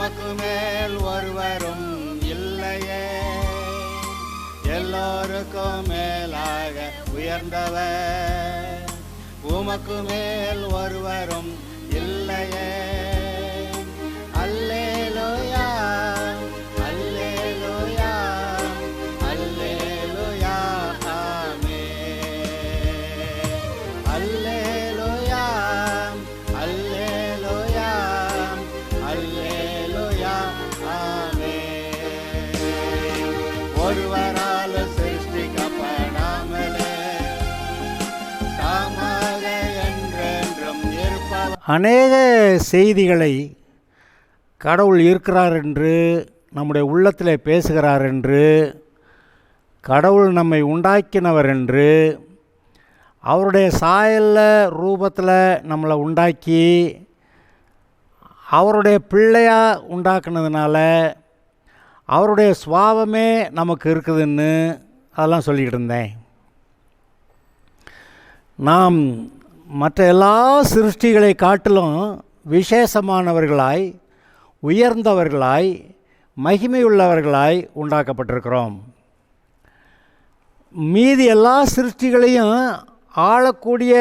உமக்கு மேல் ஒருவரும் இல்லையே, எல்லோருக்கும் மேலாக உயர்ந்தவர். உமக்கு மேல் ஒருவரும் இல்லையே. அல்லேலூயா, அல்லேலூயா, அல்லேலூயா, ஆமென். அல்லேலூயா, அல்லேலூயா, அல்லேலூயா, ஆமென். ஒருவரால் சிருஷ்டிக்கப்படாமலே தாமாக என்றென்றும் இருப்பவர். அநேக செய்திகளை கடவுள் இருக்கிறார் என்று, நம்முடைய உள்ளத்தில் பேசுகிறார் என்று, கடவுள் நம்மை உண்டாக்கினவர் என்று, அவருடைய சாயலில் ரூபத்தில் நம்மளை உண்டாக்கி அவருடைய பிள்ளையாக உண்டாக்குனதுனால அவருடைய சுபாவமே நமக்கு இருக்குதுன்னு அதெல்லாம் சொல்லிக்கிட்டு இருந்தேன். நாம் மற்ற எல்லா சிருஷ்டிகளை காட்டிலும் விசேஷமானவர்களாய், உயர்ந்தவர்களாய், மகிமையுள்ளவர்களாய் உண்டாக்கப்பட்டிருக்கிறோம். மீதி எல்லா சிருஷ்டிகளையும் ஆளக்கூடிய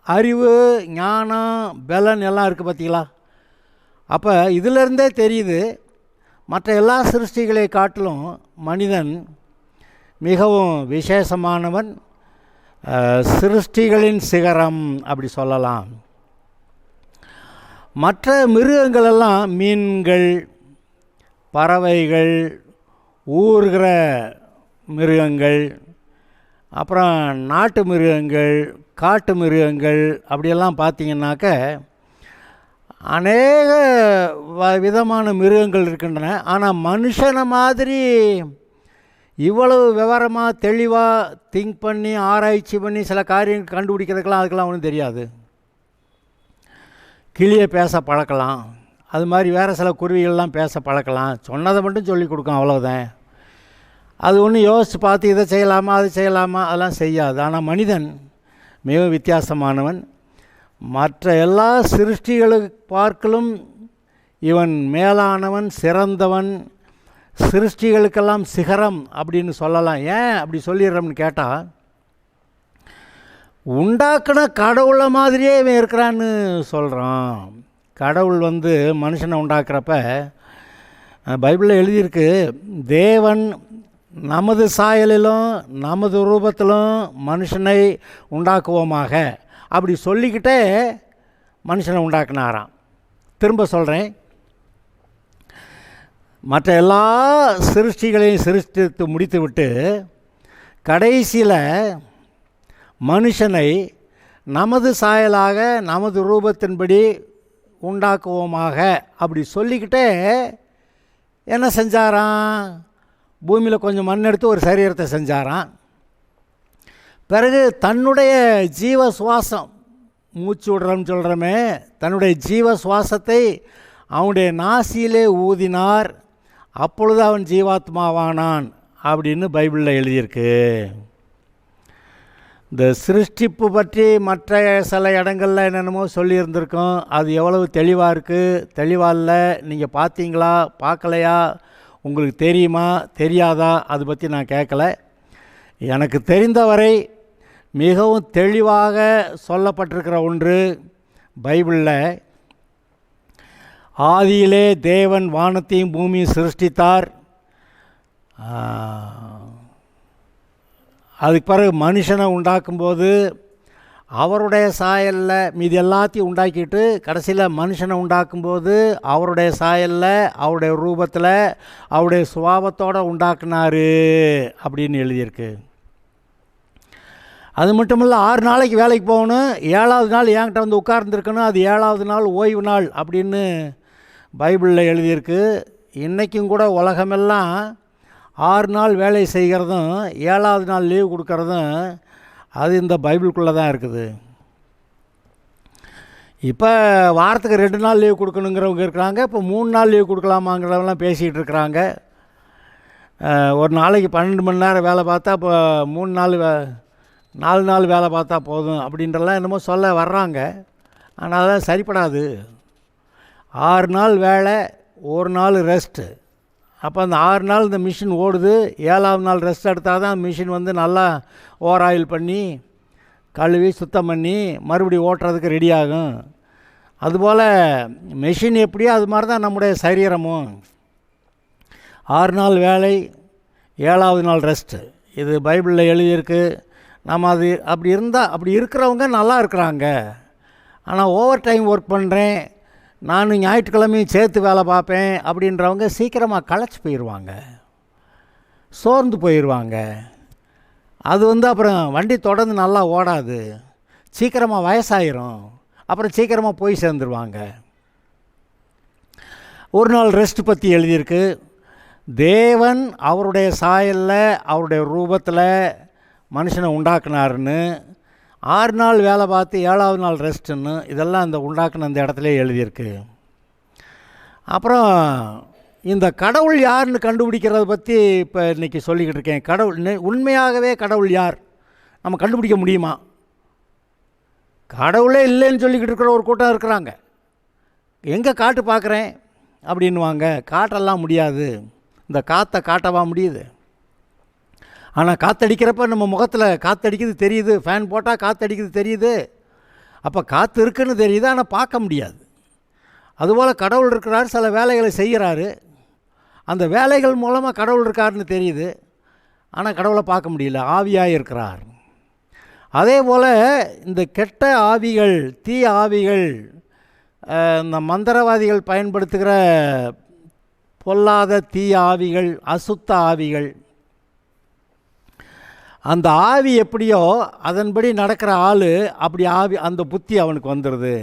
அறிவு, ஞானம், பலன் எல்லாம் இருக்குது பார்த்தீங்களா? அப்போ இதிலிருந்தே தெரியுது மற்ற எல்லா சிருஷ்டிகளை காட்டிலும் மனிதன் மிகவும் விசேஷமானவன், சிருஷ்டிகளின் சிகரம் அப்படி சொல்லலாம். மற்ற மிருகங்களெல்லாம் மீன்கள், பறவைகள், ஊறுகிற மிருகங்கள், அப்புறம் நாட்டு மிருகங்கள், காட்டு மிருகங்கள் அப்படியெல்லாம் பார்த்திங்கனாக்க அநேக விதமான மிருகங்கள் இருக்கின்றன. ஆனால் மனுஷனை மாதிரி இவ்வளவு விவரமாக தெளிவாக திங்க் பண்ணி ஆராய்ச்சி பண்ணி சில காரியங்கள் கண்டுபிடிக்கிறதுக்கெல்லாம் அதுக்கெல்லாம் ஒன்றும் தெரியாது. கிளியை பேச பழக்கலாம், அது மாதிரி வேறு சில குருவிகள்லாம் பேச பழக்கலாம், சொன்னதை மட்டும் சொல்லி கொடுக்கும், அவ்வளோதான். அது ஒன்று யோசித்து பார்த்து இதை செய்யலாமா அது செய்யலாமா அதெல்லாம் செய்யாது. ஆனால் மனிதன் மிக வித்தியாசமானவன். மற்ற எல்லா சிருஷ்டிகளுக்கு பார்க்கலும் இவன் மேலானவன், சிறந்தவன், சிருஷ்டிகளுக்கெல்லாம் சிகரம் அப்படின்னு சொல்லலாம். ஏன் அப்படி சொல்லிடுறோம்னு கேட்டால், உண்டாக்குன கடவுளை மாதிரியே இவன் இருக்கிறான்னு சொல்கிறான். கடவுள் மனுஷனை உண்டாக்குறப்ப பைபிளில் எழுதியிருக்கு, தேவன் நமது சாயலிலும் நமது ரூபத்திலும் மனுஷனை உண்டாக்குவோமாக அப்படி சொல்லிக்கிட்டே மனுஷனை உண்டாக்குனாராம். திரும்ப சொல்கிறேன், மற்ற எல்லா சிருஷ்டிகளையும் சிருஷ்டித்து முடித்துவிட்டு கடைசியில் மனுஷனை நமது சாயலாக நமது ரூபத்தின்படி உண்டாக்குவோமாக அப்படி சொல்லிக்கிட்டே என்ன செஞ்சாராம்? பூமியில் கொஞ்சம் மண் எடுத்து ஒரு சரீரத்தை செஞ்சாராம். பிறகு தன்னுடைய ஜீவ சுவாசம், மூச்சு விடுறோம்னு சொல்கிறோமே, தன்னுடைய ஜீவ சுவாசத்தை அவனுடைய நாசியிலே ஊதினார், அப்பொழுது அவன் ஜீவாத்மாவானான் அப்படின்னு பைபிளில் எழுதியிருக்கு. இந்த சிருஷ்டிப்பு பற்றி மற்ற சில இடங்களில் என்னென்னமோ சொல்லியிருந்திருக்கோம். அது எவ்வளவு தெளிவாக இருக்குது, தெளிவாக இல்லை, நீங்கள் பார்த்தீங்களா பார்க்கலையா, உங்களுக்கு தெரியுமா தெரியாதா, அதை பற்றி நான் கேட்கல. எனக்கு தெரிந்தவரை மிகவும் தெளிவாக சொல்லப்பட்டிருக்கிற ஒன்று பைபிளில், ஆதியிலே தேவன் வானத்தையும் பூமியும் சிருஷ்டித்தார். அதுக்கு பிறகு மனுஷனை உண்டாக்கும்போது அவருடைய சாயலில் மீதி எல்லாத்தையும் உண்டாக்கிட்டு கடைசியில் மனுஷனை உண்டாக்கும்போது அவருடைய சாயலில், அவருடைய ரூபத்தில், அவருடைய சுபாவத்தோடு உண்டாக்குனார் அப்படின்னு எழுதியிருக்கு. அது மட்டும் இல்லை, 6 நாளைக்கு வேலைக்கு போகணும், 7ஆவது நாள் என்கிட்ட உட்கார்ந்துருக்கணும், அது 7ஆவது நாள் ஓய்வு நாள் அப்படின்னு பைபிளில் எழுதியிருக்கு. இன்றைக்கும் கூட உலகமெல்லாம் 6 நாள் வேலை செய்கிறதும் 7ஆவது நாள் லீவு கொடுக்கறதும் அது இந்த பைபிளுக்குள்ளே தான் இருக்குது. இப்போ வாரத்துக்கு 2 நாள் லீவ் கொடுக்கணுங்கிறவங்க இருக்கிறாங்க, இப்போ 3 நாள் லீவ் கொடுக்கலாமாங்கிறவங்களாம் பேசிகிட்டு இருக்கிறாங்க. ஒரு நாளைக்கு 12 மணி நேரம் வேலை பார்த்தா இப்போ 4 நாள் வேலை பார்த்தா போதும் அப்படின்றலாம் என்னமோ சொல்ல வர்றாங்க. ஆனால் அதெல்லாம் சரிப்படாது. 6 நாள் வேலை, ஒரு நாள் ரெஸ்ட்டு. அப்போ அந்த 6 நாள் இந்த மிஷின் ஓடுது. 7ஆவது நாள் ரெஸ்ட் எடுத்தால் தான் மிஷின் வந்து நல்லா ஓவர் ஆயில் பண்ணி கழுவி சுத்தம் பண்ணி மறுபடியும் ஓட்டுறதுக்கு ரெடி ஆகும். அதுபோல் மெஷின் எப்படியோ அது மாதிரி தான் நம்முடைய சரீரமும். 6 நாள் வேலை, 7ஆவது நாள் ரெஸ்ட்டு. இது பைபிளில் எழுதியிருக்கு. நம்ம அது அப்படி இருக்கிறவங்க நல்லா இருக்கிறாங்க. ஆனால் ஓவர் டைம் ஒர்க் பண்ணுறேன், நான் ஞாயிற்றுக்கிழமையும் சேர்த்து வேலை பார்ப்பேன் அப்படின்றவங்க சீக்கிரமாக களைச்சி போயிடுவாங்க, சோர்ந்து போயிடுவாங்க. அது வந்து அப்புறம் வண்டி தொடர்ந்து நல்லா ஓடாது, சீக்கிரமாக வயசாயிரும், அப்புறம் சீக்கிரமாக போய் சேர்ந்துருவாங்க. ஒரு நாள் ரெஸ்ட் பற்றி எழுதியிருக்கு. தேவன் அவருடைய சாயலில் அவருடைய ரூபத்தில் மனுஷனை உண்டாக்குனாருன்னு, 6 நாள் வேலை பார்த்து 7ஆவது நாள் ரெஸ்ட்டுன்னு, இதெல்லாம் இந்த உண்டாக்குன அந்த இடத்துல எழுதியிருக்கு. அப்புறம் இந்த கடவுள் யாருன்னு கண்டுபிடிக்கிறத பற்றி இப்போ இன்றைக்கி சொல்லிக்கிட்டு இருக்கேன். கடவுள் உண்மையாகவே கடவுள் யார் நம்ம கண்டுபிடிக்க முடியுமா? கடவுளே இல்லைன்னு சொல்லிக்கிட்டு இருக்கிற ஒரு கூட்டம் இருக்கிறாங்க. எங்கே காட்டு பார்க்குறேன் அப்படின்வாங்க. காட்டெல்லாம் முடியாது. இந்த காற்றை காட்டவா முடியுது? ஆனால் காற்றடிக்கிறப்ப நம்ம முகத்தில் காற்றடிக்குது தெரியுது. ஃபேன் போட்டால் காற்றடிக்குது தெரியுது. அப்போ காற்று இருக்குன்னு தெரியுது, ஆனால் பார்க்க முடியாது. அதுபோல் கடவுள் இருக்கிறார், சில வேலைகளை செய்கிறாரு. அந்த வேலைகள் மூலமாக கடவுள் இருக்காருன்னு தெரியுது, ஆனால் கடவுளை பார்க்க முடியல, ஆவியாக இருக்கிறார். அதே போல் இந்த கெட்ட ஆவிகள், தீ ஆவிகள், இந்த மந்திரவாதிகள் பயன்படுத்துகிற பொல்லாத தீ ஆவிகள், அசுத்த ஆவிகள், அந்த ஆவி எப்படியோ அதன்படி நடக்கிற ஆள் அப்படி ஆவி, அந்த புத்தி அவனுக்கு வந்துடுது.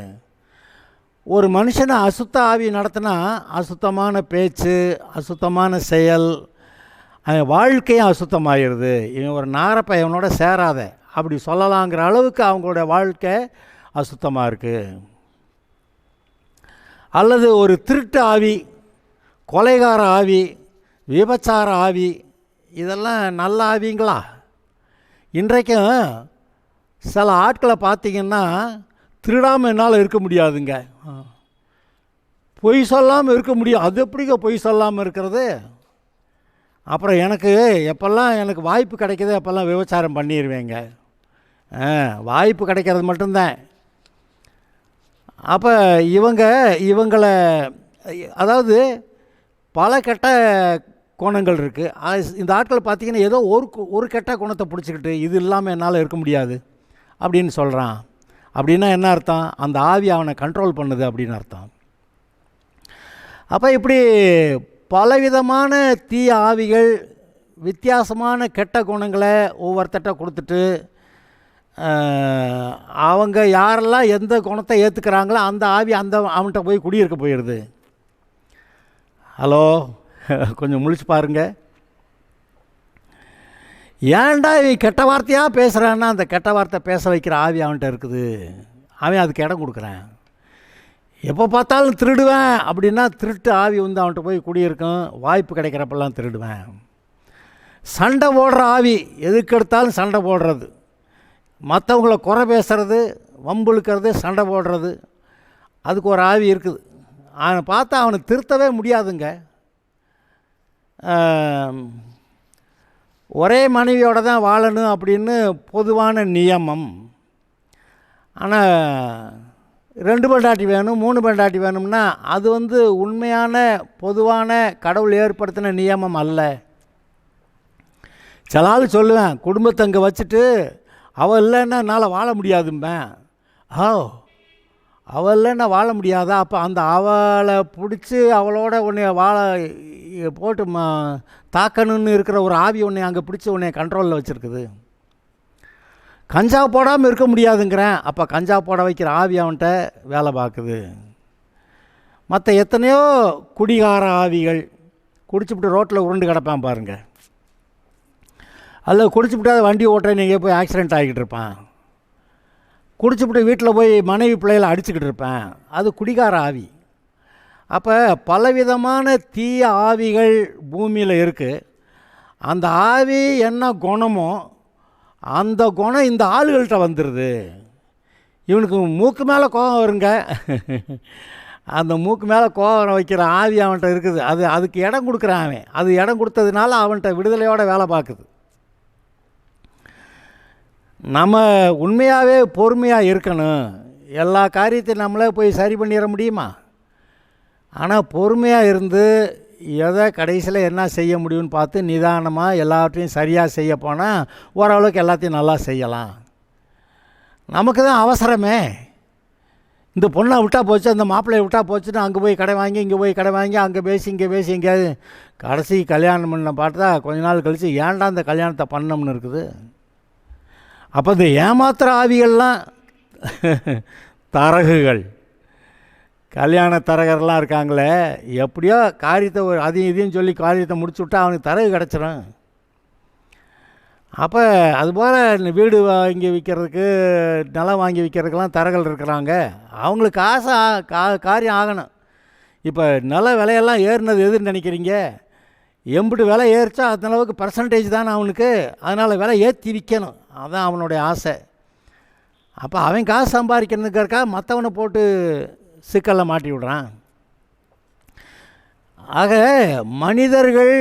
ஒரு மனுஷனை அசுத்த ஆவி நடத்தினா அசுத்தமான பேச்சு, அசுத்தமான செயல், வாழ்க்கையும் அசுத்தமாகிடுது. இவன் ஒரு நாரப்பையவனோட சேராத அப்படி சொல்லலாங்கிற அளவுக்கு அவங்களோட வாழ்க்கை அசுத்தமாக இருக்குது. அல்லது ஒரு திருட்டு ஆவி, கொலைகார ஆவி, விபச்சார ஆவி, இதெல்லாம் நல்ல ஆவிங்களா? இன்றைக்கும் சில ஆட்களை பார்த்திங்கன்னா திருடாமல் என்னால் இருக்க முடியாதுங்க, பொய் சொல்லாமல் இருக்க முடியும். அது எப்படிங்க பொய் சொல்லாமல் இருக்கிறது? அப்புறம் எப்போல்லாம் எனக்கு வாய்ப்பு கிடைக்கிது அப்போல்லாம் விபச்சாரம் பண்ணிடுவேங்க. வாய்ப்பு கிடைக்கிறது மட்டும்தான். அப்போ இவங்களை அதாவது பல கெட்ட குணங்கள் இருக்குது. இந்த ஆட்கள் பார்த்திங்கன்னா ஏதோ ஒரு கெட்ட குணத்தை பிடிச்சிக்கிட்டு இது இல்லாமல் என்னால் இருக்க முடியாது அப்படின்னு சொல்கிறான். அப்படின்னா என்ன அர்த்தம்? அந்த ஆவி அவனை கண்ட்ரோல் பண்ணுது அப்படின்னு அர்த்தம். அப்போ இப்படி பலவிதமான தீய ஆவிகள் வித்தியாசமான கெட்ட குணங்களை ஒவ்வொருத்தட்ட கொடுத்துட்டு அவங்க யாரெல்லாம் எந்த குணத்தை ஏற்றுக்கிறாங்களோ அந்த ஆவி அவன்கிட்ட போய் குடியிருக்க போயிடுது. ஹலோ, கொஞ்சம் முழிச்சு பாருங்க. ஏன்டா இவன் கெட்ட வார்த்தையாக பேசுகிறான்னா அந்த கெட்ட வார்த்தை பேச வைக்கிற ஆவி அவன்கிட்ட இருக்குது. அவன் அதுக்கு இடம் கொடுக்குறான். எப்போ பார்த்தாலும் திருடுவேன் அப்படின்னா திருட்டு ஆவி வந்து அவன்கிட்ட போய் குடியிருக்கும். வாய்ப்பு கிடைக்கிறப்பெல்லாம் திருடுவேன். சண்டை போடுற ஆவி, எதுக்கு எடுத்தாலும் சண்டை போடுறது, மற்றவங்கள குறை பேசுறது, வம்புழுக்கிறது, சண்டை போடுறது, அதுக்கு ஒரு ஆவி இருக்குது. அவனை பார்த்தா அவனை திருத்தவே முடியாதுங்க. ஒரே மனைவியோடு தான் வாழணும் அப்படின்னு பொதுவான நியமம். ஆனால் 2 பெண்டாட்டி வேணும், 3 பெண்டாட்டி வேணும்னா அது வந்து உண்மையான பொதுவான கடவுள் ஏற்படுத்தின நியமம் அல்ல. சில ஆள் சொல்லுவேன், குடும்பத்தை அங்கே வச்சுட்டு அவள் இல்லைன்னா என்னால் வாழ முடியாதும்பேன். அவள் இல்லைன்னா வாழ முடியாதா? அப்போ அந்த அவளை பிடிச்சி அவளோட உன்னை போட்டு தாக்கணுன்னு இருக்கிற ஒரு ஆவி உன்னை அங்கே பிடிச்சி உன்னை கண்ட்ரோலில் வச்சுருக்குது. கஞ்சா போடாமல் இருக்க முடியாதுங்கிறேன். அப்போ கஞ்சா போட வைக்கிற ஆவி அவன்கிட்ட வேலை பார்க்குது. மற்ற எத்தனையோ குடிகார ஆவிகள், குடிச்சுப்பிட்டு ரோட்டில் உருண்டு கிடப்பான் பாருங்கள். அதில் குடிச்சுப்பிட்டு வண்டி ஓட்டுறேன் நீங்கள் போய் ஆக்சிடெண்ட் ஆகிக்கிட்டு இருப்பான். குடிச்சுப்பிட்டு வீட்டில் போய் மனைவி பிள்ளைகளை அடிச்சுக்கிட்டு இருப்பேன். அது குடிகார ஆவி. அப்போ பலவிதமான தீய ஆவிகள் பூமியில் இருக்குது. அந்த ஆவி என்ன குணமோ அந்த குணம் இந்த ஆளுகள்கிட்ட வந்துடுது. இவனுக்கு மூக்கு மேலே கோபம் வருங்க. அந்த மூக்கு மேலே கோவம் வைக்கிற ஆவி அவன்கிட்ட இருக்குது. அதுக்கு இடம் கொடுக்குறான் அவன். அது இடம் கொடுத்ததுனால அவன்கிட்ட விடுதலையோட வேலை பார்க்குது. நம்ம உண்மையாகவே பொறுமையாக இருக்கணும். எல்லா காரியத்தையும் நம்மளே போய் சரி பண்ணிட முடியுமா? ஆனால் பொறுமையாக இருந்து எதை கடைசியில் என்ன செய்ய முடியும்னு பார்த்து நிதானமாக எல்லாவற்றையும் சரியாக செய்ய போனால் ஓரளவுக்கு எல்லாத்தையும் நல்லா செய்யலாம். நமக்கு தான் அவசரமே. இந்த பொண்ணை விட்டால் போச்சு, அந்த மாப்பிள்ளையை விட்டால் போச்சுன்னு அங்கே போய் கடை வாங்கி இங்கே போய் கடை வாங்கி அங்கே பேசி இங்கே பேசி எங்கேயாவது கடைசி கல்யாணம் பண்ண பார்த்தா கொஞ்ச நாள் கழித்து ஏன்டா இந்த கல்யாணத்தை பண்ணோம்னு இருக்குது. அப்போ இந்த ஏமாத்துகிற ஆவிகள்லாம் தரகுகள், கல்யாண தரகர்லாம் இருக்காங்களே, எப்படியோ காரியத்தை அதையும் இதையும் சொல்லி காரியத்தை முடிச்சு விட்டா அவனுக்கு தரகு கிடச்சிடும். அப்போ அதுபோல் வீடு வாங்கி விற்கிறதுக்கு, நிலம் வாங்கி விற்கிறதுக்கெல்லாம் தரகர்கள் இருக்கிறாங்க. அவங்களுக்கு ஆசை காரியம் ஆகணும். இப்போ நில விலையெல்லாம் ஏறினது எதுன்னு நினைக்கிறீங்க? எம்பிட்டு விலை ஏறிச்சா அந்த அளவுக்கு பர்சன்டேஜ் தானே அவனுக்கு. அதனால் விலை ஏற்றி விற்கணும், அதுதான் அவனுடைய ஆசை. அப்போ அவன் காசு சம்பாதிக்கிறதுக்காக மற்றவனை போட்டு சிக்கலில் மாட்டி விடுறான். ஆக மனிதர்கள்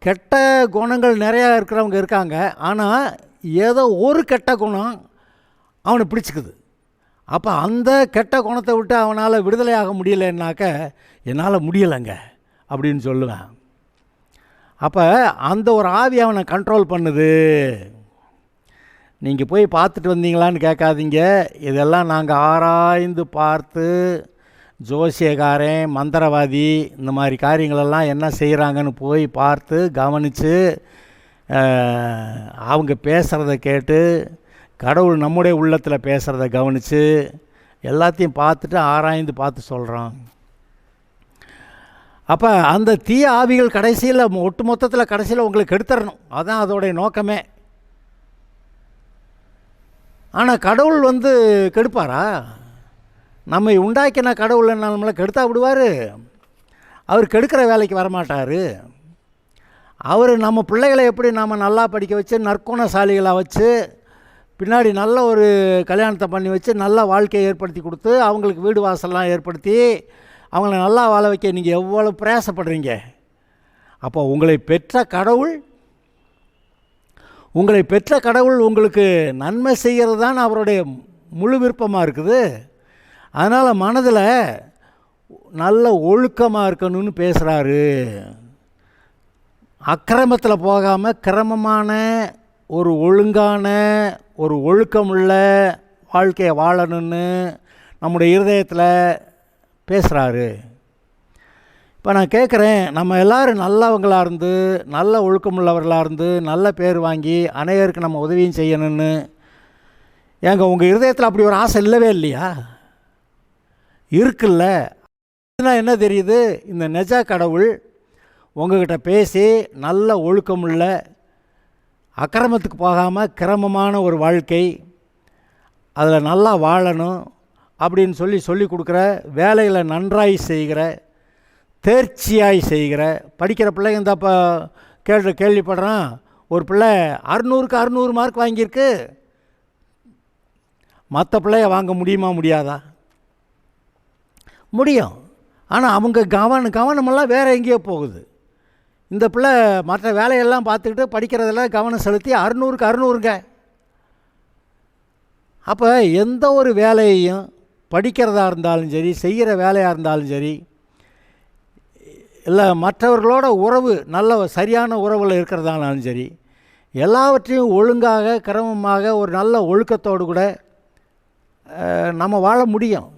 கெட்ட குணங்கள் நிறையா இருக்கிறவங்க இருக்காங்க. ஆனால் ஏதோ ஒரு கெட்ட குணம் அவனை பிடிச்சிக்குது. அப்போ அந்த கெட்ட குணத்தை விட்டு அவனால் விடுதலையாக முடியலைன்னாக்க என்னால் முடியலைங்க அப்படின்னு சொல்லுவேன். அப்போ அந்த ஒரு ஆவி அவனை கண்ட்ரோல் பண்ணுது. நீங்கள் போய் பார்த்துட்டு வந்தீங்களான்னு கேட்காதீங்க. இதெல்லாம் நாங்கள் ஆராய்ந்து பார்த்து ஜோசியக்காரன், மந்திரவாதி, இந்த மாதிரி காரியங்களெல்லாம் என்ன செய்கிறாங்கன்னு போய் பார்த்து கவனித்து அவங்க பேசுகிறத கேட்டு, கடவுள் நம்முடைய உள்ளத்தில் பேசுகிறத கவனித்து எல்லாத்தையும் பார்த்துட்டு ஆராய்ந்து பார்த்து சொல்கிறோம். அப்போ அந்த தீய ஆவிகள் கடைசியில் ஒட்டு மொத்தத்தில் கடைசியில் உங்களுக்கு எடுத்துடணும். அதுதான் அதோடைய நோக்கமே. ஆனால் கடவுள் கெடுப்பாரா? நம்மை உண்டாக்கின கடவுள் நம்மளை கெடுத்தா விடுவார்? அவர் கெடுக்கிற வேலைக்கு வரமாட்டார். அவர் நம்ம பிள்ளைகளை எப்படி நாம் நல்லா படிக்க வச்சு நற்குணசாலிகளாக வச்சு பின்னாடி நல்ல ஒரு கல்யாணத்தை பண்ணி வச்சு நல்ல வாழ்க்கையை ஏற்படுத்தி கொடுத்து அவங்களுக்கு வீடு வாசல்லாம் ஏற்படுத்தி அவங்கள நல்லா வாழ வைக்க நீங்கள் எவ்வளோ பிரயாசப்படுறீங்க. அப்போ உங்களை பெற்ற கடவுள் உங்களுக்கு நன்மை செய்கிறது தான் அவருடைய முழு விருப்பமாக இருக்குது. அதனால் மனதில் நல்ல ஒழுக்கமாக இருக்கணும்னு பேசுகிறாரு. அக்கிரமத்தில் போகாமல் கிரமமான ஒரு ஒழுங்கான ஒரு ஒழுக்கமுள்ள வாழ்க்கையை வாழணும்னு நம்முடைய இருதயத்தில் பேசுகிறாரு. இப்போ நான் கேட்குறேன், நம்ம எல்லோரும் நல்லவங்களாக இருந்து நல்ல ஒழுக்கமுள்ளவர்களாக இருந்து நல்ல பேர் வாங்கி அநேகருக்கு நம்ம உதவியும் செய்யணும்னு ஏங்க உங்கள் இருதயத்தில் அப்படி ஒரு ஆசை இல்லவே இல்லையா? இருக்குல்ல. என்ன தெரியுது? இந்த நிஜ கடவுள் உங்கள்கிட்ட பேசி நல்ல ஒழுக்கமுள்ள அக்கிரமத்துக்கு போகாமல் கிரமமான ஒரு வாழ்க்கை, அதில் நல்லா வாழணும் அப்படின்னு சொல்லி கொடுக்குற, வேலைகளை நன்றாய் செய்கிற, தேர்ச்சியாய் செய்கிற, படிக்கிற பிள்ளைங்க இந்த அப்போ கேள்விப்படுறான், ஒரு பிள்ளை 600க்கு 600 மார்க் வாங்கியிருக்கு. மற்ற பிள்ளைய வாங்க முடியுமா? முடியாதா? முடியும். ஆனால் அவங்க கவனமெல்லாம் வேறு எங்கேயோ போகுது. இந்த பிள்ளை மற்ற வேலையெல்லாம் பார்த்துக்கிட்டு படிக்கிறதெல்லாம் கவனம் செலுத்தி 600க்கு 600ங்க. அப்போ எந்த ஒரு வேலையையும் படிக்கிறதா இருந்தாலும் சரி, செய்கிற வேலையாக இருந்தாலும் சரி, இல்லை மற்றவர்களோட உறவு நல்ல சரியான உறவில் இருக்கிறதானாலும் சரி, எல்லாவற்றையும் ஒழுங்காக கிரமமாக ஒரு நல்ல ஒழுக்கத்தோடு கூட நம்ம வாழ முடியும்.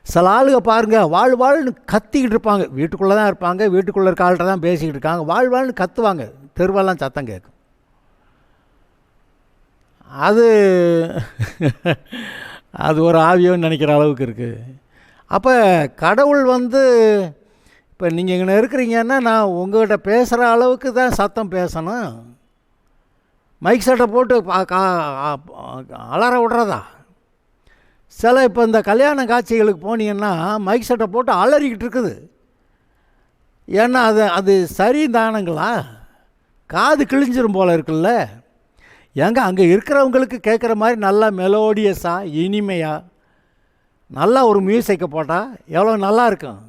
சில ஆளுங்க பாருங்கள், வாழ்வாள்னு கத்திக்கிட்டு இருப்பாங்க. வீட்டுக்குள்ளே தான் இருப்பாங்க, வீட்டுக்குள்ளே இருக்க ஆள்கிட்ட தான் பேசிக்கிட்டு இருக்காங்க, வாழ்வாள்னு கத்துவாங்க, தெருவெல்லாம் சத்தம் கேட்கும். அது ஒரு ஆவியோன்னு நினைக்கிற அளவுக்கு இருக்குது. அப்போ கடவுள் இப்போ நீங்கள் இங்கே இருக்கிறீங்கன்னா நான் உங்கள்கிட்ட பேசுகிற அளவுக்கு தான் சத்தம் பேசணும். மைக் செட்டை போட்டு அலற விட்றதா? சில இப்போ இந்த கல்யாண காட்சிகளுக்கு போனீங்கன்னா மைக் செட்டை போட்டு அலறிக்கிட்டு இருக்குது. ஏன்னா அது சரி தானுங்களா? காது கிழிஞ்சிரும் போல் இருக்குல்ல. ஏங்க அங்கே இருக்கிறவங்களுக்கு கேட்குற மாதிரி நல்லா மெலோடியஸாக இனிமையாக நல்லா ஒரு மியூசிக்கை போட்டால் எவ்வளோ நல்லா இருக்கும்.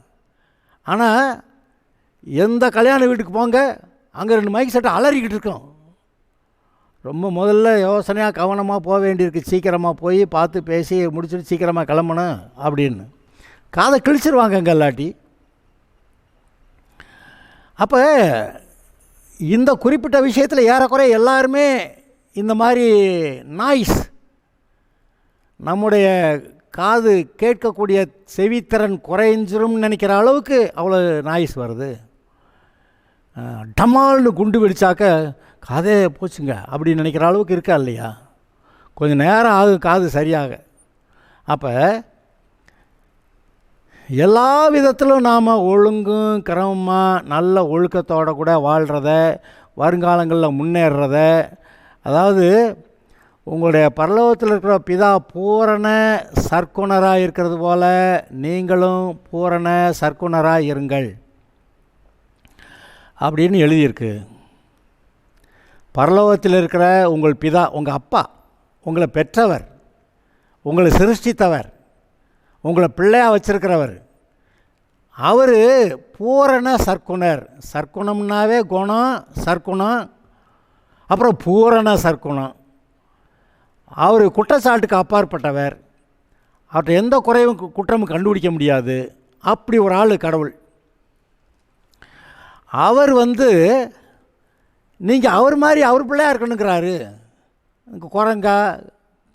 ஆனால் எந்த கல்யாண வீட்டுக்கு போங்க, அங்கே 2 மைக் செட்டு அலறிக்கிட்டு இருக்கோம். ரொம்ப முதல்ல யோசனையாக கவனமாக போக வேண்டியிருக்கு. சீக்கிரமாக போய் பார்த்து பேசி முடிச்சுட்டு சீக்கிரமாக கிளம்பணும் அப்படின்னு காதை கிழிச்சிருவாங்க அங்கே இல்லாட்டி. அப்போ இந்த குறிப்பிட்ட விஷயத்தில் ஏறக்குறைய எல்லாருமே இந்த மாதிரி நாய்ஸ், நம்முடைய காது கேட்கக்கூடிய செவித்திறன் குறைஞ்சிரும்னு நினைக்கிற அளவுக்கு அவ்வளோ நாய்ஸ் வருது. டமால்னு குண்டு வெடிச்சாக்க காதே போச்சுங்க அப்படின்னு நினைக்கிற அளவுக்கு இருக்கா இல்லையா? கொஞ்சம் நேரம் ஆகும் காது சரியாக. அப்போ எல்லா விதத்திலும் நாம் ஒழுங்கும் கிரமமாக நல்ல ஒழுக்கத்தோடு கூட வாழ்கிறத, வருங்காலங்களில் முன்னேறத, அதாவது உங்களுடைய பரலோகத்தில் இருக்கிற பிதா பூரண சர்க்குணராக இருக்கிறது போல் நீங்களும் பூரண சர்க்குணராக இருங்கள் அப்படின்னு எழுதியிருக்கு. பரலோகத்தில் இருக்கிற உங்கள் பிதா, உங்கள் அப்பா, உங்களை பெற்றவர், உங்களை சிருஷ்டித்தவர், உங்களை பிள்ளையாக வச்சிருக்கிறவர், அவர் பூரண சர்க்குணர். சர்க்குணம்னாவே குணம், சர்க்குணம், அப்புறம் பூரண சர்க்குணம். அவர் குற்றச்சாட்டுக்கு அப்பாற்பட்டவர். அவர்கிட்ட எந்த குறையும் குற்றமும் கண்டுபிடிக்க முடியாது. அப்படி ஒரு ஆள் கடவுள். அவர் நீங்கள் அவர் மாதிரி அவர் பிள்ளையாக இருக்கணுங்கிறாரு. குரங்கா,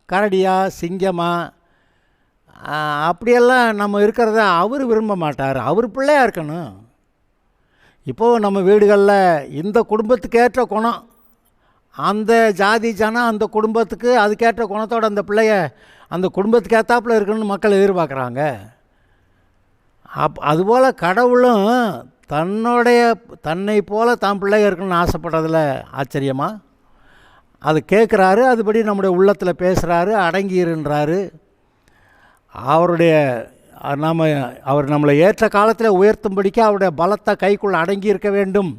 கரடியா, சிங்கமா, அப்படியெல்லாம் நம்ம இருக்கிறத அவர் விரும்ப மாட்டார். அவர் பிள்ளையாக இருக்கணும். இப்போது நம்ம வீடுகளில் இந்த குடும்பத்துக்கு ஏற்ற குணம், அந்த ஜாதி ஜனம் அந்த குடும்பத்துக்கு அதுக்கேற்ற குணத்தோடு அந்த பிள்ளைய அந்த குடும்பத்துக்கு ஏற்றாப்புல இருக்கணும்னு மக்கள் எதிர்பார்க்குறாங்க. அதுபோல் கடவுளும் தன்னை போல தான் பிள்ளைங்க இருக்கணும்னு ஆசைப்படுறதில் ஆச்சரியமா? அது கேட்குறாரு, அதுபடி நம்முடைய உள்ளத்தில் பேசுகிறாரு, அடங்கியிருன்றாரு. அவர் நம்மளை ஏற்ற காலத்தில் உயர்த்தும்படிக்கு அவருடைய பலத்தை கைக்குள்ளே அடங்கி இருக்க வேண்டும்.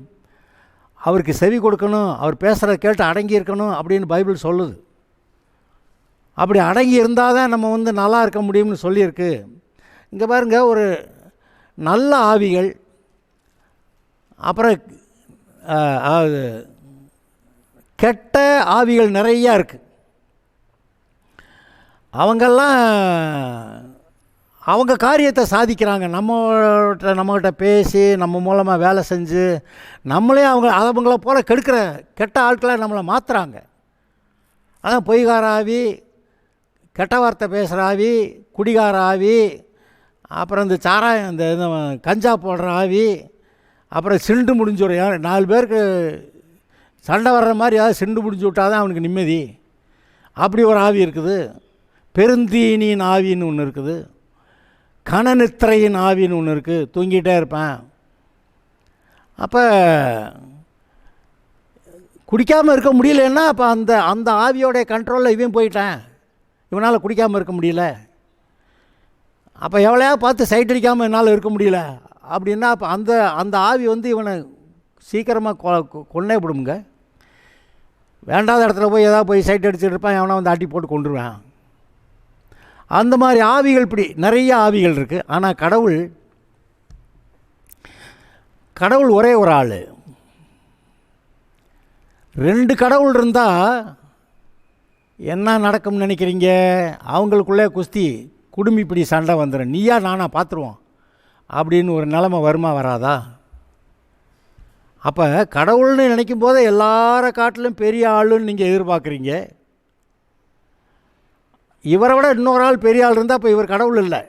அவருக்கு செவி கொடுக்கணும், அவர் பேசுகிறத கேட்டு அடங்கி இருக்கணும் அப்படின்னு பைபிள் சொல்லுது. அப்படி அடங்கி இருந்தால் தான் நம்ம நல்லா இருக்க முடியும்னு சொல்லியிருக்கு. இங்கே பாருங்க, ஒரு நல்ல ஆவிகள், அப்புறம் கெட்ட ஆவிகள் நிறையா இருக்குது. அவங்கெல்லாம் அவங்க காரியத்தை சாதிக்கிறாங்க. நம்மகிட்ட பேசி நம்ம மூலமாக வேலை செஞ்சு நம்மளே அவங்கள போல கெடுக்கிற கெட்ட ஆட்களை நம்மளை மாற்றுறாங்க. அதான் பொய்கார ஆவி, கெட்ட வார்த்தை பேசுகிற ஆவி, குடிகார ஆவி, அப்புறம் இந்த சாராயம், இந்த கஞ்சா போடுற ஆவி, அப்புறம் சிண்டு முடிஞ்சுடும். 4 பேருக்கு சண்டை வர்ற மாதிரி ஏதாவது சிண்டு முடிஞ்சு விட்டால் தான் அவனுக்கு நிம்மதி. அப்படி ஒரு ஆவி இருக்குது. பெருந்தீனின் ஆவின்னு ஒன்று இருக்குது. கனநித்திரையின் ஆவின்னு ஒன்று இருக்குது. தூங்கிட்டே இருப்பேன். அப்போ குடிக்காமல் இருக்க முடியலன்னா அப்போ அந்த ஆவியோடைய கண்ட்ரோலில் இவன் போயிட்டேன், இவனால் குடிக்காமல் இருக்க முடியல. அப்போ எவ்வளையா பார்த்து சைட் அடிக்காமல் என்னால் இருக்க முடியல அப்படின்னா அப்போ அந்த ஆவி இவனை சீக்கிரமாக கொன்னே விடுங்க. வேண்டாத இடத்துல போய் ஏதாவது போய் சைட் அடிச்சுட்டு இருப்பான், எவனா ஆட்டி போட்டு கொண்டுருவேன். அந்த மாதிரி ஆவிகள் இப்படி நிறைய ஆவிகள் இருக்குது. ஆனால் கடவுள் ஒரே ஒரு ஆள். 2 கடவுள் இருந்தால் என்ன நடக்கும்னு நினைக்கிறீங்க? அவங்களுக்குள்ளே குஸ்தி, குடுமி இப்படி சண்டை வந்துடும். நீயா நானா பார்த்துருவோம் அப்படின்னு ஒரு நிலைமை வருமா வராதா? அப்போ கடவுள்னு நினைக்கும் போதே எல்லார காட்டிலும் பெரிய ஆளுன்னு நீங்கள் எதிர்பார்க்குறீங்க. இவரை விட இன்னொரு ஆள் பெரிய ஆள் இருந்தால் அப்போ இவர் கடவுள் இல்லை.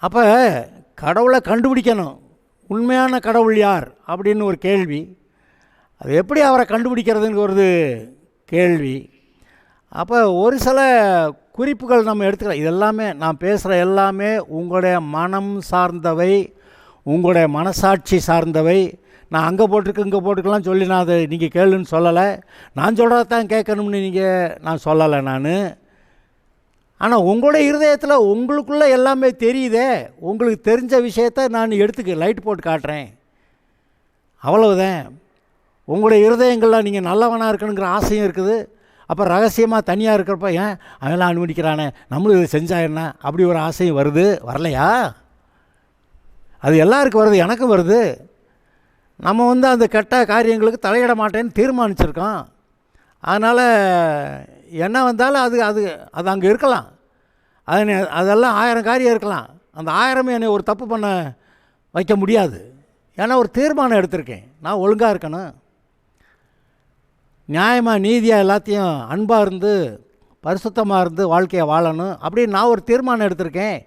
அப்போ கடவுளை கண்டுபிடிக்கணும். உண்மையான கடவுள் யார் அப்படின்னு ஒரு கேள்வி. அது எப்படி அவரை கண்டுபிடிக்கிறதுன்னு ஒரு கேள்வி. அப்போ ஒரு சில குறிப்புகள் நம்ம எடுத்துக்கலாம். இதெல்லாமே நான் பேசுகிற எல்லாமே உங்களுடைய மனம் சார்ந்தவை, உங்களுடைய மனசாட்சி சார்ந்தவை. நான் அங்கே போட்டிருக்கு இங்கே போட்டுக்கலாம் சொல்லி நான் அதை நீங்கள் கேளுன்னு சொல்லலை. நான் சொல்கிறதான் கேட்கணும்னு நான் சொல்லலை நான். ஆனால் உங்களுடைய இருதயத்தில் உங்களுக்குள்ளே எல்லாமே தெரியுதே. உங்களுக்கு தெரிஞ்ச விஷயத்த நான் லைட் போட்டு காட்டுறேன், அவ்வளவுதான். உங்களுடைய இருதயங்களில் நீங்கள் நல்லவனாக இருக்கணுங்கிற ஆசையும் இருக்குது. அப்போ ரகசியமாக தனியாக இருக்கிறப்ப ஏன் அவெல்லாம் அனுமதிக்கிறானே, நம்மளும் இதை செஞ்சா என்ன, அப்படி ஒரு ஆசையும் வருது. வரலையா? அது எல்லாருக்கும் வருது, எனக்கும் வருது. நம்ம அந்த கெட்ட காரியங்களுக்கு தலையிட மாட்டேன்னு தீர்மானிச்சிருக்கோம். அதனால் என்ன வந்தாலும் அது அது அது அங்கே இருக்கலாம். அதெல்லாம் 1000 காரியம் இருக்கலாம். அந்த 1000 என்னை ஒரு தப்பு பண்ண வைக்க முடியாது. ஏன்னா ஒரு தீர்மானம் எடுத்திருக்கேன், நான் ஒழுங்காக இருக்கணும், நியாயமாக நீதியாக எல்லாத்தையும் அன்பாக இருந்து பரிசுத்தமாக இருந்து வாழ்க்கையை வாழணும் அப்படின்னு நான் ஒரு தீர்மானம் எடுத்திருக்கேன்.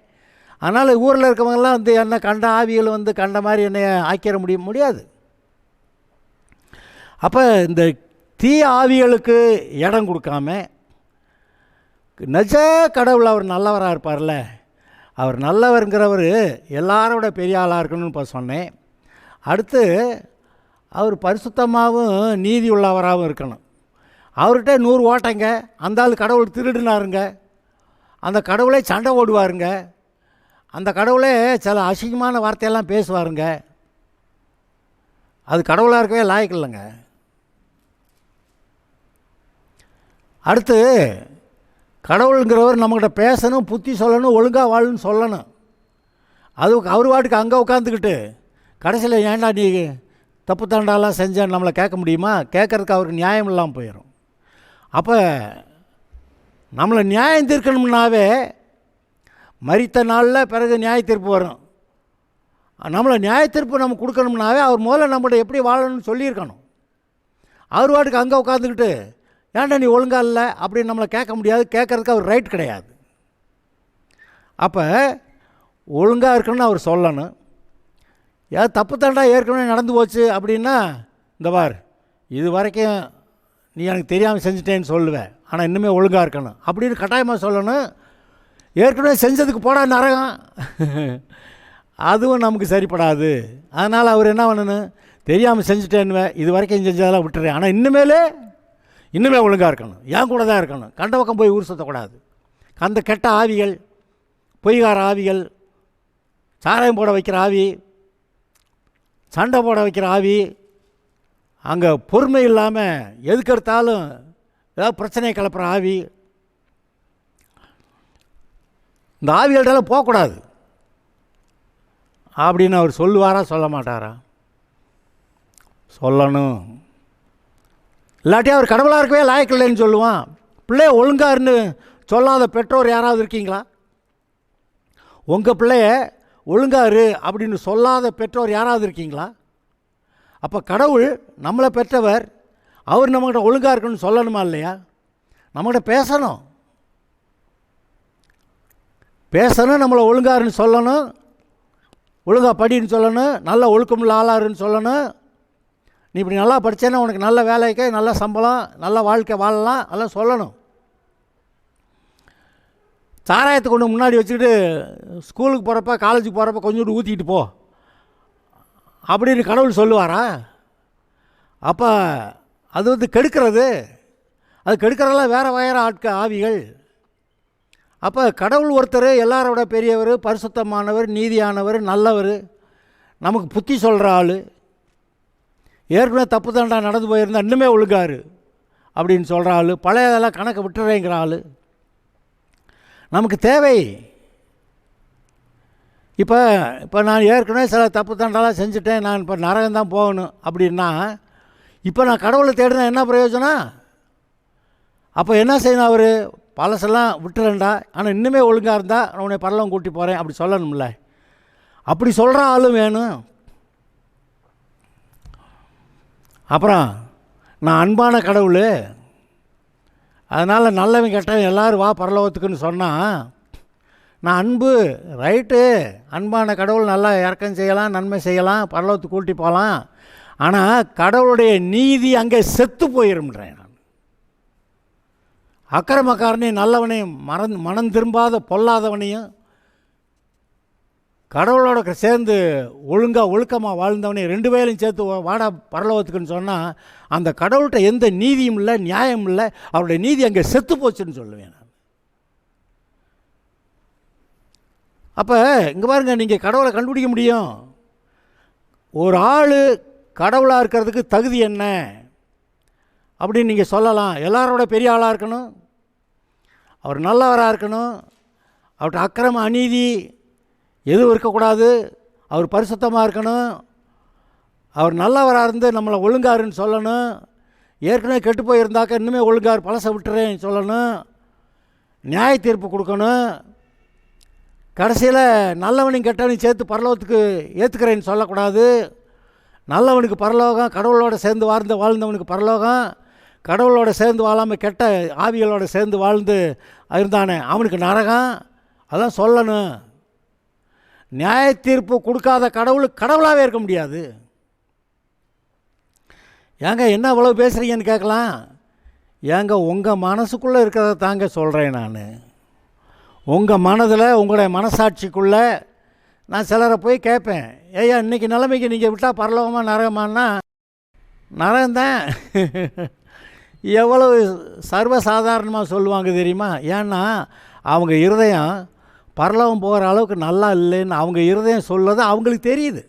அதனால் ஊரில் இருக்கவங்கெல்லாம் என்ன கண்ட ஆவிகள் கண்ட மாதிரி என்னை ஆக்கிட முடியாது. அப்போ இந்த தீய ஆவிகளுக்கு இடம் கொடுக்காம நிஜ கடவுள் அவர் நல்லவராக இருப்பார்ல, அவர் நல்லவருங்கிறவர் எல்லாரோட பெரிய ஆளாக இருக்கணும்னு இப்போ சொன்னேன். அடுத்து அவர் பரிசுத்தமாகவும் நீதி உள்ளவராகவும் இருக்கணும். அவர்கிட்ட 100 ஓட்டைங்க, அந்த ஆள் கடவுள் திருடினாருங்க, அந்த கடவுளே சண்டை ஓடுவாருங்க, அந்த கடவுளே சில அசிங்கமான வார்த்தையெல்லாம் பேசுவாருங்க. அது கடவுளாக இருக்கவே லாயக்கு இல்லைங்க. அடுத்து கடவுளுங்கிறவர் நம்மக்கிட்ட பேசணும், புத்தி சொல்லணும், ஒழுங்காக வாழணும்னு சொல்லணும். அவர் வாட்டுக்கு அங்கே உட்காந்துக்கிட்டு கடைசியில் ஏன்டா நீ தப்பு தாண்டாலாம் செஞ்சேன்னு நம்மளை கேட்க முடியுமா? கேட்குறதுக்கு அவருக்கு நியாயம் இல்லாமல் போயிடும். அப்போ நம்மளை நியாயம் தீர்க்கணும்னாவே மரித்த நாளில் பிறகு நியாய தீர்ப்பு வரும். நம்மளை நியாய தீர்ப்பு நம்ம கொடுக்கணும்னாவே அவர் முதல்ல நம்மகிட்ட எப்படி வாழணும்னு சொல்லியிருக்கணும். அவர் வாட்டுக்கு அங்கே உட்காந்துக்கிட்டு ஏன்டா நீ ஒழுங்காக இல்லை அப்படின்னு நம்மளை கேட்க முடியாது. கேட்குறதுக்கு அவர் ரைட் கிடையாது. அப்போ ஒழுங்காக இருக்கணும்னு அவர் சொல்லணும். ஏதாவது தப்பு தாண்டா ஏற்கனவே நடந்து போச்சு அப்படின்னா, இந்த பார் இது வரைக்கும் நீ எனக்கு தெரியாமல் செஞ்சிட்டேன்னு சொல்லுவேன், ஆனால் இன்னுமே ஒழுங்காக இருக்கணும் அப்படின்னு கட்டாயமாக சொல்லணும். ஏற்கனவே செஞ்சதுக்கு போடா நரகம் அதுவும் நமக்கு சரிப்படாது. அதனால் அவர் என்ன பண்ணணும், தெரியாமல் செஞ்சுட்டேன்னுவேன், இது வரைக்கும் செஞ்சதெல்லாம் விட்டுறேன், ஆனால் இன்னுமே ஒழுங்காக இருக்கணும், என் கூட தான் இருக்கணும், கண்ட பக்கம் போய் ஊர் சுற்றக்கூடாது. அந்த கெட்ட ஆவிகள், பொய்கார ஆவிகள், சாராயம் போட வைக்கிற ஆவி, சண்டை போட வைக்கிற ஆவி, அங்கே பொறுமை இல்லாமல் எதுக்கெடுத்தாலும் ஏதாவது பிரச்சனையை கிளப்புற ஆவி, இந்த ஆவிகள்டெல்லாம் போகக்கூடாது அப்படின்னு அவர் சொல்லுவாரா சொல்ல மாட்டாரா? சொல்லணும். இல்லாட்டி அவர் கடவுளாக இருக்கவே லாயக்கில்லைன்னு சொல்லுவான். பிள்ளைய ஒழுங்காருன்னு சொல்லாத பெற்றோர் யாராவது இருக்கீங்களா? உங்கள் பிள்ளைய ஒழுங்காரு அப்படின்னு சொல்லாத பெற்றோர் யாராவது இருக்கீங்களா? அப்போ கடவுள் நம்மளை பெற்றவர், அவர் நம்மகிட்ட ஒழுங்காக இருக்குன்னு சொல்லணுமா இல்லையா? நம்மகிட்ட பேசணும், நம்மளை ஒழுங்காருன்னு சொல்லணும், ஒழுங்காக படின்னு சொல்லணும், நல்ல ஒழுக்கமுள்ள ஆளாருன்னு சொல்லணும். நீ இப்படி நல்லா படித்தேன்னா உனக்கு நல்ல வேலைக்கு, நல்ல சம்பளம், நல்ல வாழ்க்கை வாழலாம், அதெல்லாம் சொல்லணும். சாராயத்தை கொண்டு முன்னாடி வச்சுக்கிட்டு ஸ்கூலுக்கு போகிறப்ப காலேஜுக்கு போகிறப்ப கொஞ்சோண்டு ஊற்றிக்கிட்டு போ அப்படின்னு கடவுள் சொல்லுவாரா? அப்போ அது கெடுக்கிறது. அது கெடுக்கிறதெல்லாம் வேறு ஆவிகள். அப்போ கடவுள் ஒருத்தர் எல்லாரோட பெரியவர், பரிசுத்தமானவர், நீதியானவர், நல்லவர், நமக்கு புத்தி சொல்கிற ஆள், ஏற்கனவே தப்பு தாண்டா நடந்து போயிருந்தா இன்னுமே ஒழுங்காரு அப்படின்னு சொல்கிற ஆள், பழையதெல்லாம் கணக்கை விட்டுறேங்கிற ஆள் நமக்கு தேவை. இப்போ நான் ஏற்கனவே சில தப்பு தாண்டாலாம் செஞ்சுட்டேன், நான் இப்போ நரகம்தான் போகணும் அப்படின்னா, இப்போ நான் கடவுளை தேடினா என்ன பிரயோஜனம்? அப்போ என்ன செய்யணும்? அவர் பழசெல்லாம் விட்டுறேன்டா, ஆனால் இன்னுமே ஒழுங்காக இருந்தால் நான் உன்னை பரலோகம் கூட்டி போகிறேன் அப்படி சொல்லணும்ல. அப்படி சொல்கிற ஆளும் வேணும். அப்புறம் நான் அன்பான கடவுள், அதனால் நல்லவன் கெட்டவன் எல்லோரும் வா பரலோகத்துக்குன்னு சொன்னால், நான் அன்பு ரைட்டு, அன்பான கடவுள் நல்லா இறக்கம் செய்யலாம், நன்மை செய்யலாம், பரலோகத்துக்கு கூட்டி போகலாம், ஆனால் கடவுளுடைய நீதி அங்கே செத்து போயிரும்ன்றேன் நான். அக்கிரமக்காரனையும் நல்லவனையும் மனம் திரும்பாத பொல்லாதவனையும் கடவுளோட சேர்ந்து ஒழுக்கமாக வாழ்ந்தவனையும் 2 பேரையும் சேர்த்து வாடா பரலோகத்துக்குன்னு சொன்னால், அந்த கடவுள்கிட்ட எந்த நீதியும் இல்லை, நியாயம் இல்லை, அவருடைய நீதி அங்கே செத்து போச்சுன்னு சொல்லுவேன் நான். அப்போ இங்கே பாருங்கள், நீங்கள் கடவுளை கண்டுபிடிக்க முடியும். ஒரு ஆள் கடவுளாக இருக்கிறதுக்கு தகுதி என்ன? அப்படின்னு நீங்கள் சொல்லலாம். எல்லாரோட பெரிய ஆளாக இருக்கணும், அவர் நல்லவராக இருக்கணும், அவர்கிட்ட அக்கிரம அநீதி எதுவும் இருக்கக்கூடாது, அவர் பரிசுத்தமாக இருக்கணும், அவர் நல்லவராக இருந்து நம்மளை ஒழுங்காருன்னு சொல்லணும், ஏற்கனவே கெட்டு போயிருந்தாக்க இன்னுமே ஒழுங்கார் பழசை விட்டுறேன்னு சொல்லணும், நியாய தீர்ப்பு கொடுக்கணும், கடைசியில் நல்லவனையும் கெட்டவனையும் சேர்த்து பரலோகத்துக்கு ஏற்றுக்கிறேன்னு சொல்லக்கூடாது. நல்லவனுக்கு பரலோகம், கடவுளோடு சேர்ந்து வாழ்ந்தவனுக்கு பரலோகம், கடவுளோடு சேர்ந்து வாழாமல் கெட்ட ஆவிகளோடு சேர்ந்து வாழ்ந்து இருந்தானே அவனுக்கு நரகம். அதான் சொல்லணும். நியாய தீர்ப்பு கொடுக்காத கடவுளாகவே இருக்க முடியாது. ஏங்க என்ன இவ்வளோ பேசுகிறீங்கன்னு கேட்கலாம். ஏங்க உங்கள் மனசுக்குள்ளே இருக்கிறத தாங்க சொல்கிறேன் நான். உங்கள் மனதில் உங்களுடைய மனசாட்சிக்குள்ளே நான் சிலரை போய் கேட்பேன், ஏய்யா இன்றைக்கி நிலைமைக்கு நீங்கள் விட்டால் பரலோகமாக நரகமானா நரகம்தான். எவ்வளவு சர்வசாதாரணமாக சொல்லுவாங்க தெரியுமா? ஏன்னா அவங்க இருதயம் பரலோகம் போகிற அளவுக்கு நல்லா இல்லைன்னு அவங்க இருதயம் சொல்லுறது அவங்களுக்கு தெரியுது.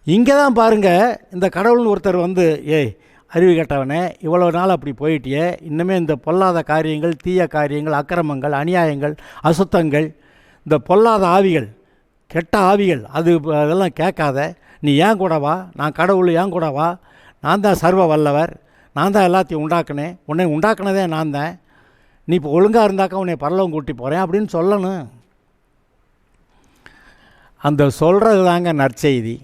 இங்கே தான் பாருங்கள், இந்த கடவுள்னு ஒருத்தர் வந்து, ஏய் அறிவு கெட்டவனே, இவ்வளோ நாள் அப்படி போயிட்டியே, இன்னுமே இந்த பொல்லாத காரியங்கள், தீய காரியங்கள், அக்கிரமங்கள், அநியாயங்கள், அசுத்தங்கள், இந்த பொல்லாத ஆவிகள், கெட்ட ஆவிகள், அதெல்லாம் கேட்காத, நீ ஏன் கூட வா, நான் கடவுள், ஏன் கூட வா, நான் தான் சர்வ வல்லவர், நான் தான் எல்லாத்தையும் உண்டாக்குனேன், உன்னை உண்டாக்குனதே நான் தான், நீ இப்போ ஒழுங்காக இருந்தாக்கா உன்னை பரலோகம் கூட்டி போகிறேன் அப்படின்னு சொல்லணும். அந்த சொல்கிறது தாங்க நற்செய்தி.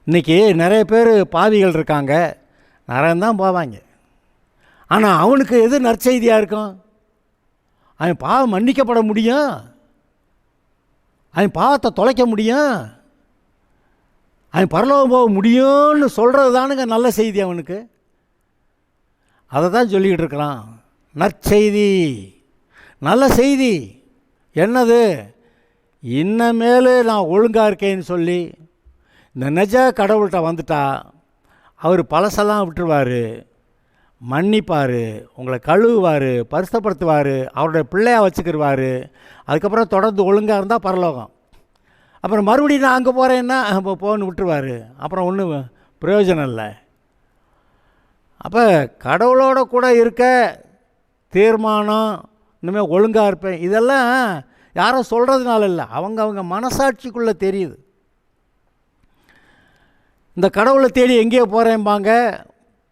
இன்றைக்கி நிறைய பேர் பாவிகள் இருக்காங்க, நரகம்தான் போவாங்க. ஆனால் அவனுக்கு எது நற்செய்தியாக இருக்கும்? அவன் பாவம் மன்னிக்கப்பட முடியும், அவன் பாவத்தை தொலைக்க முடியும், அவன் பரலோகம் போக முடியும்னு சொல்கிறது தானுங்க நல்ல செய்தி அவனுக்கு. அதை தான் சொல்லிக்கிட்டு இருக்கிறான். நற்செய்தி, நல்ல செய்தி என்னது? இன்னமேல் நான் ஒழுங்காக இருக்கேன்னு சொல்லி இந்த நிஜ கடவுள்கிட்ட வந்துட்டா அவர் பழசெல்லாம் விட்டுருவார், மன்னிப்பார், உங்களை கழுவுவார், பரிசுத்தப்படுத்துவார், அவருடைய பிள்ளையாக வச்சுக்கிடுவார். அதுக்கப்புறம் தொடர்ந்து ஒழுங்காக இருந்தால் பரலோகம். அப்புறம் மறுபடியும் நான் அங்கே போகிறேன்னா போன்னு விட்டுருவார். அப்புறம் ஒன்றும் பிரயோஜனம் இல்லை. அப்போ கடவுளோட கூட இருக்க தீர்மானம், இனிமேல் ஒழுங்காக இருப்பேன், இதெல்லாம் யாரும் சொல்கிறதுனால இல்லை, அவங்க மனசாட்சிக்குள்ளே தெரியுது. இந்த கடவுளை தேடி எங்கேயோ போகிறேன்பாங்க,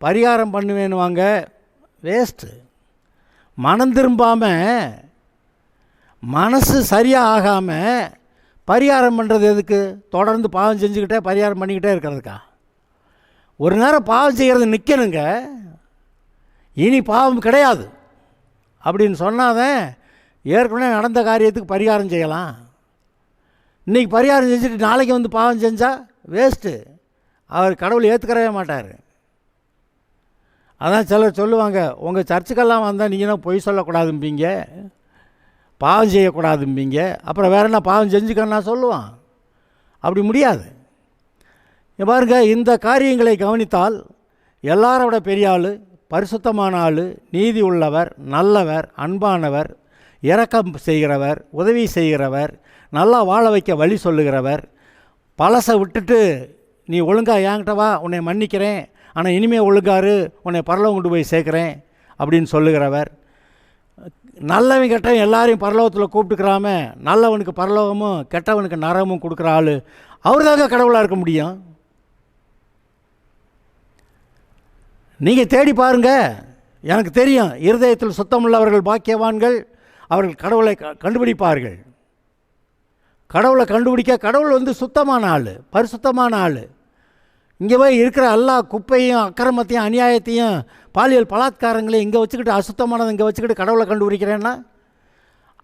பரிகாரம் பண்ணுவேன்னுவாங்க, வேஸ்ட்டு. மனம் திரும்பாமல், மனசு சரியாக ஆகாமல் பரிகாரம் பண்ணுறது எதுக்கு? தொடர்ந்து பாவம் செஞ்சுக்கிட்டே பரிகாரம் பண்ணிக்கிட்டே இருக்கிறதுக்கா? ஒரு நேரம் பாவம் செய்கிறது நிற்கணுங்க, இனி பாவம் கிடையாது அப்படின்னு சொன்னாதான் ஏற்கனவே நடந்த காரியத்துக்கு பரிகாரம் செய்யலாம். இன்றைக்கி பரிகாரம் செஞ்சுட்டு நாளைக்கு வந்து பாவம் செஞ்சால் வேஸ்ட்டு. அவர் கடவுள் ஏற்றுக்கவே மாட்டார். அதான் சிலர் சொல்லுவாங்க, உங்கள் சர்ச்சுக்கெல்லாம் வந்தால் நீங்கள் பொய் சொல்லக்கூடாதும்பீங்க, பாவம் செய்யக்கூடாதும்பீங்க, அப்புறம் வேறு என்ன பாவம் செஞ்சுக்கன்னா சொல்லுவான். அப்படி முடியாது. பாருங்க, இந்த காரியங்களை கவனித்தால் எல்லாரோட பெரிய ஆள், பரிசுத்தமான ஆள், நீதி உள்ளவர், நல்லவர், அன்பானவர், இரக்கம் செய்கிறவர், உதவி செய்கிறவர், நல்லா வாழ வைக்க வழி சொல்லுகிறவர், பழசை விட்டுட்டு நீ ஒழுங்காக என்கிட்ட வா, உன்னை மன்னிக்கிறேன், ஆனால் இனிமேல் ஒழுங்காரு, உன்னை பரலோகம் கொண்டு போய் சேர்க்குறேன் அப்படின்னு சொல்லுகிறவர், நல்லவன் கெட்டவன் எல்லாரையும் பரலோகத்தில் கூப்பிட்டுக்கிறாம நல்லவனுக்கு பரலோகமும் கெட்டவனுக்கு நரகமும் கொடுக்குற ஆள், அவர் தாங்க கடவுளாக இருக்க முடியும். நீங்கள் தேடி பாருங்கள், எனக்கு தெரியும். இருதயத்தில் சுத்தமுள்ளவர்கள் பாக்கியவான்கள், அவர்கள் கடவுளை கண்டுபிடிப்பார்கள். கடவுளை கண்டுபிடிக்க, கடவுள் வந்து சுத்தமான ஆள், பரிசுத்தமான ஆள். இங்கே போய் இருக்கிற எல்லா குப்பையும் அக்கிரமத்தையும் அநியாயத்தையும் பாலியல் பலாத்காரங்களையும் இங்கே வச்சுக்கிட்டு, அசுத்தமானதை இங்கே வச்சுக்கிட்டு கடவுளை கண்டுபிடிக்கிறேன்னா,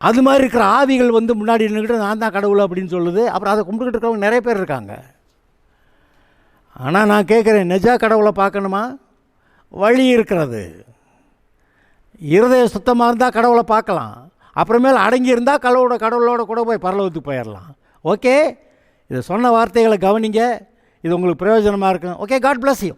அது மாதிரி இருக்கிற ஆவிகள் வந்து முன்னாடி நின்றுக்கிட்டு நான் தான் கடவுள் அப்படின்னு சொல்லுது. அப்புறம் அதை கும்பிட்டுக்கிட்டு இருக்கிறவங்க நிறைய பேர் இருக்காங்க. ஆனால் நான் கேட்குறேன், நிஜா கடவுளை பார்க்கணுமா? வழி இருக்கிறது. இருதய சுத்தமாக இருந்தால் கடவுளை பார்க்கலாம். அப்புறமேல் அடங்கி இருந்தால் கடவுளோட கூட போய் பரலோகத்துக்கு போயிடலாம். ஓகே, இதை சொன்ன வார்த்தைகளை கவனிங்க, இது உங்களுக்கு பிரயோஜனமாக இருக்கும். Okay, God bless you.